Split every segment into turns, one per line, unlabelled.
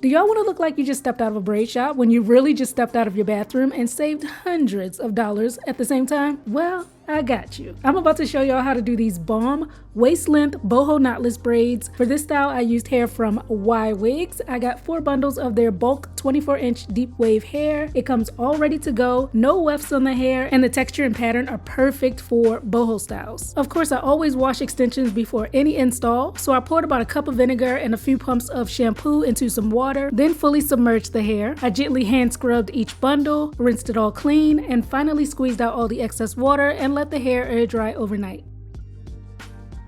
Do y'all want to look like you just stepped out of a braid shop when you really just stepped out of your bathroom and saved hundreds of dollars at the same time? Well, I got you. I'm about to show y'all how to do these bomb waist length boho knotless braids. For this style, I used hair from Ywigs. I got 4 bundles of their bulk 24-inch deep wave hair. It comes all ready to go, no wefts on the hair, and the texture and pattern are perfect for boho styles. Of course, I always wash extensions before any install, so I poured about a cup of vinegar and a few pumps of shampoo into some water, then fully submerged the hair. I gently hand scrubbed each bundle, rinsed it all clean, and finally squeezed out all the excess water and let the hair air dry overnight.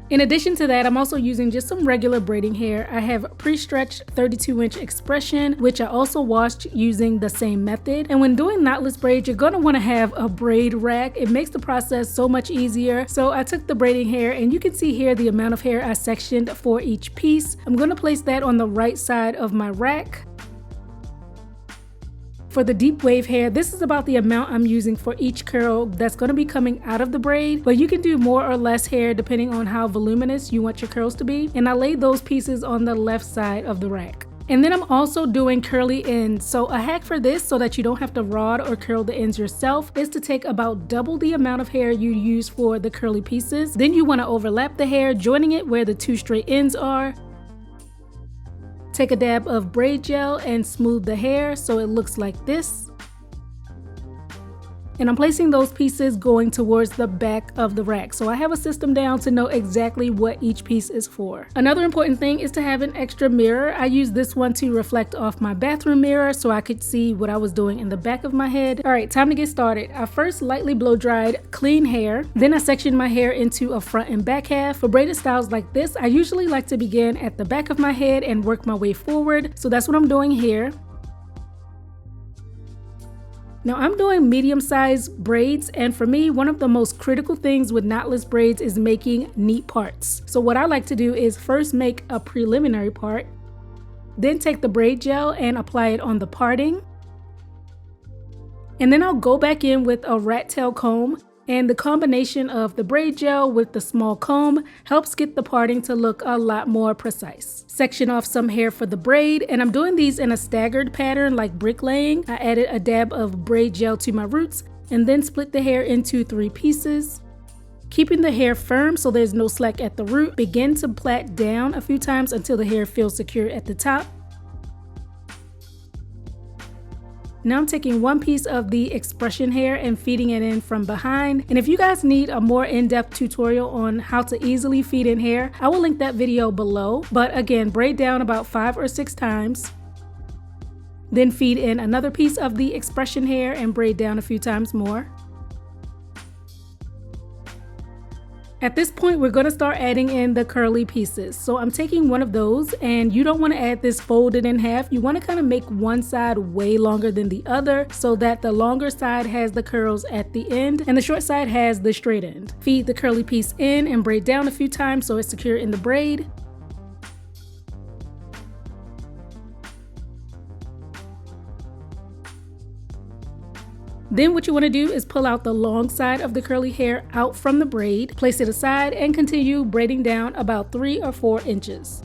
In addition to that, I'm also using just some regular braiding hair. I have pre-stretched 32-inch expression, which I also washed using the same method. And when doing knotless braids, you're going to want to have a braid rack. It makes the process so much easier. So I took the braiding hair, and you can see here the amount of hair I sectioned for each piece. I'm going to place that on the right side of my rack. For the deep wave hair, this is about the amount I'm using for each curl that's going to be coming out of the braid, but you can do more or less hair depending on how voluminous you want your curls to be. And I laid those pieces on the left side of the rack. And then I'm also doing curly ends. So a hack for this, so that you don't have to rod or curl the ends yourself, is to take about double the amount of hair you use for the curly pieces. Then you want to overlap the hair, joining it where the 2 straight ends are. Take a dab of braid gel and smooth the hair so it looks like this. And I'm placing those pieces going towards the back of the rack. So I have a system down to know exactly what each piece is for. Another important thing is to have an extra mirror. I used this one to reflect off my bathroom mirror so I could see what I was doing in the back of my head. All right, time to get started. I first lightly blow dried clean hair. Then I sectioned my hair into a front and back half. For braided styles like this, I usually like to begin at the back of my head and work my way forward. So that's what I'm doing here. Now I'm doing medium-sized braids, and for me, one of the most critical things with knotless braids is making neat parts. So what I like to do is first make a preliminary part, then take the braid gel and apply it on the parting. And then I'll go back in with a rat tail comb, and the combination of the braid gel with the small comb helps get the parting to look a lot more precise. Section off some hair for the braid, and I'm doing these in a staggered pattern like bricklaying. I added a dab of braid gel to my roots and then split the hair into 3 pieces. Keeping the hair firm so there's no slack at the root, begin to plait down a few times until the hair feels secure at the top. Now I'm taking one piece of the expression hair and feeding it in from behind. And if you guys need a more in-depth tutorial on how to easily feed in hair, I will link that video below. But again, braid down about 5 or 6 times. Then feed in another piece of the expression hair and braid down a few times more. At this point, we're going to start adding in the curly pieces. So I'm taking one of those, and you don't want to add this folded in half. You want to kind of make one side way longer than the other so that the longer side has the curls at the end and the short side has the straight end. Feed the curly piece in and braid down a few times so it's secure in the braid. Then what you want to do is pull out the long side of the curly hair out from the braid, place it aside, and continue braiding down about 3 or 4 inches.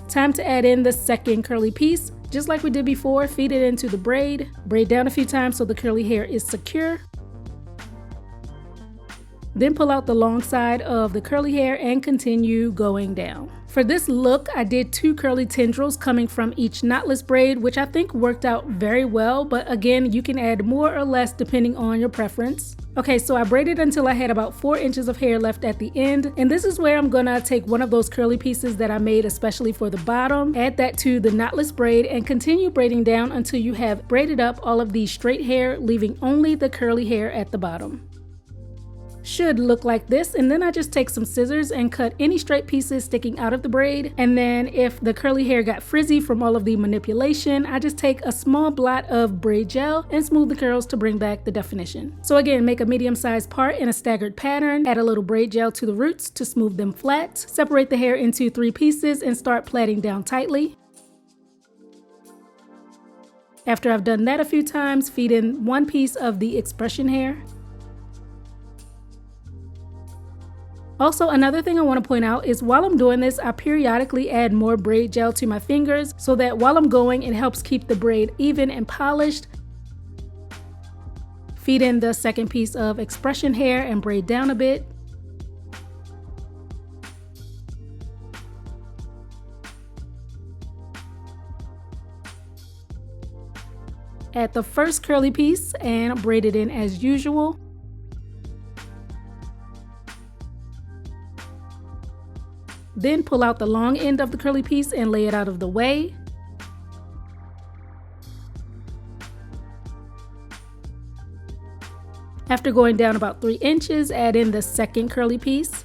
Time to add in the second curly piece. Just like we did before, feed it into the braid, braid down a few times so the curly hair is secure. Then pull out the long side of the curly hair and continue going down. For this look, I did 2 curly tendrils coming from each knotless braid, which I think worked out very well, but again, you can add more or less depending on your preference. Okay, so I braided until I had about 4 inches of hair left at the end, and this is where I'm gonna take one of those curly pieces that I made especially for the bottom, add that to the knotless braid, and continue braiding down until you have braided up all of the straight hair, leaving only the curly hair at the bottom. Should look like this, and then I just take some scissors and cut any straight pieces sticking out of the braid. And then if the curly hair got frizzy from all of the manipulation, I just take a small blot of braid gel and smooth the curls to bring back the definition. So again, make a medium-sized part in a staggered pattern, add a little braid gel to the roots to smooth them flat, separate the hair into 3 pieces and start plaiting down tightly. After I've done that a few times, feed in one piece of the expression hair. Also, another thing I want to point out is while I'm doing this, I periodically add more braid gel to my fingers so that while I'm going, it helps keep the braid even and polished. Feed in the second piece of expression hair and braid down a bit. Add the first curly piece and braid it in as usual. Then pull out the long end of the curly piece and lay it out of the way. After going down about 3 inches, add in the second curly piece.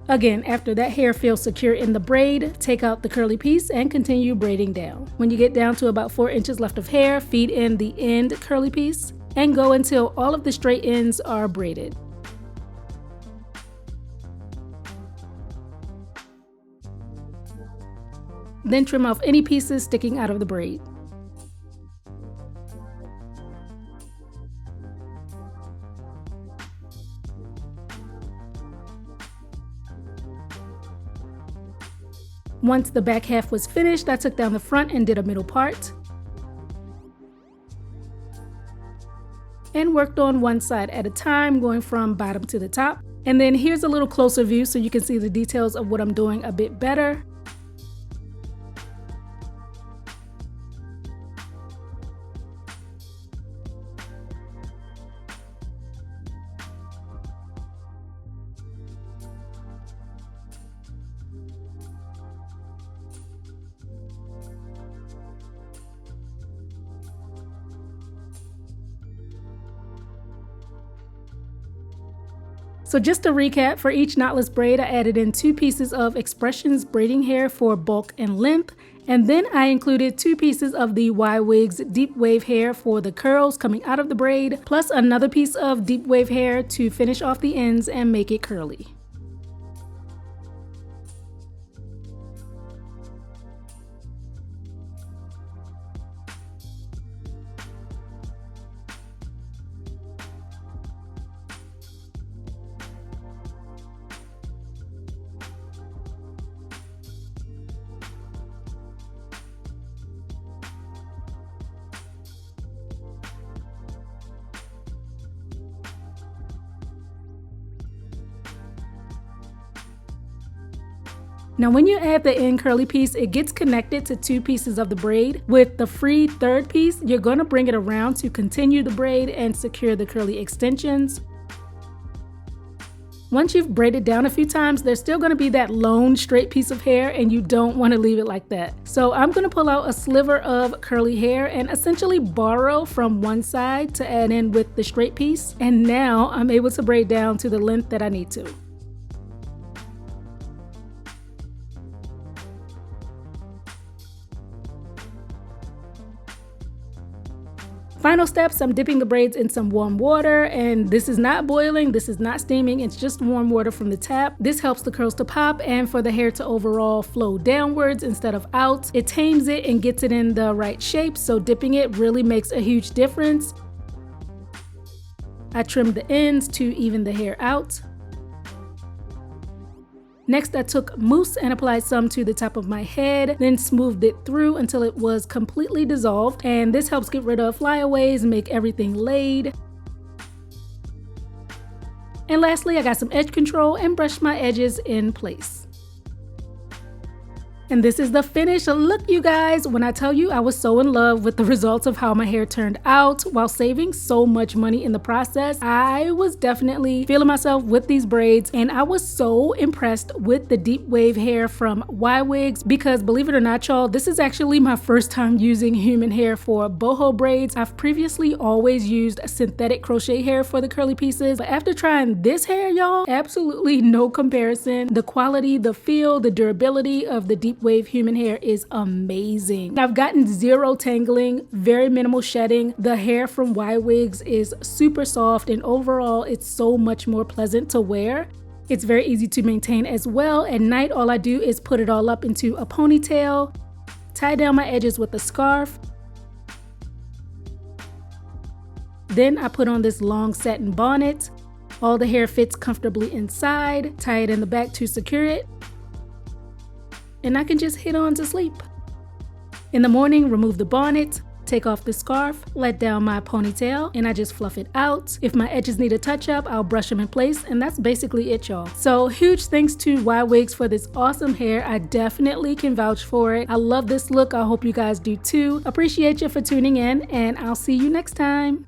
Again, after that hair feels secure in the braid, take out the curly piece and continue braiding down. When you get down to about 4 inches left of hair, feed in the end curly piece and go until all of the straight ends are braided. Then trim off any pieces sticking out of the braid. Once the back half was finished, I took down the front and did a middle part. And worked on one side at a time, going from bottom to the top. And then here's a little closer view so you can see the details of what I'm doing a bit better. So just to recap, for each knotless braid, I added in 2 pieces of Expressions braiding hair for bulk and length, and then I included 2 pieces of the Ywigs deep wave hair for the curls coming out of the braid, plus another piece of deep wave hair to finish off the ends and make it curly. Now when you add the end curly piece, it gets connected to 2 pieces of the braid. With the free third piece, you're going to bring it around to continue the braid and secure the curly extensions. Once you've braided down a few times, there's still going to be that lone straight piece of hair and you don't want to leave it like that. So I'm going to pull out a sliver of curly hair and essentially borrow from one side to add in with the straight piece. And now I'm able to braid down to the length that I need to. Final steps, I'm dipping the braids in some warm water, and this is not boiling, this is not steaming, it's just warm water from the tap. This helps the curls to pop and for the hair to overall flow downwards instead of out. It tames it and gets it in the right shape, so dipping it really makes a huge difference. I trimmed the ends to even the hair out. Next, I took mousse and applied some to the top of my head, then smoothed it through until it was completely dissolved, and this helps get rid of flyaways and make everything laid. And lastly, I got some edge control and brushed my edges in place. And this is the finished look, you guys. When I tell you I was so in love with the results of how my hair turned out while saving so much money in the process, I was definitely feeling myself with these braids, and I was so impressed with the deep wave hair from Ywigs because, believe it or not, y'all, this is actually my first time using human hair for boho braids. I've previously always used synthetic crochet hair for the curly pieces, but after trying this hair, y'all, absolutely no comparison. The quality, the feel, the durability of the deep wave human hair is amazing. I've gotten zero tangling, very minimal shedding. The hair from Ywigs is super soft, and overall it's so much more pleasant to wear. It's very easy to maintain as well. At night, all I do is put it all up into a ponytail, tie down my edges with a scarf, Then I put on this long satin bonnet. All the hair fits comfortably inside, tie it in the back to secure it, and I can just hit on to sleep. In the morning, remove the bonnet, take off the scarf, let down my ponytail, and I just fluff it out. If my edges need a touch up, I'll brush them in place, and that's basically it, y'all. So huge thanks to Ywigs for this awesome hair. I definitely can vouch for it. I love this look. I hope you guys do too. Appreciate you for tuning in, and I'll see you next time.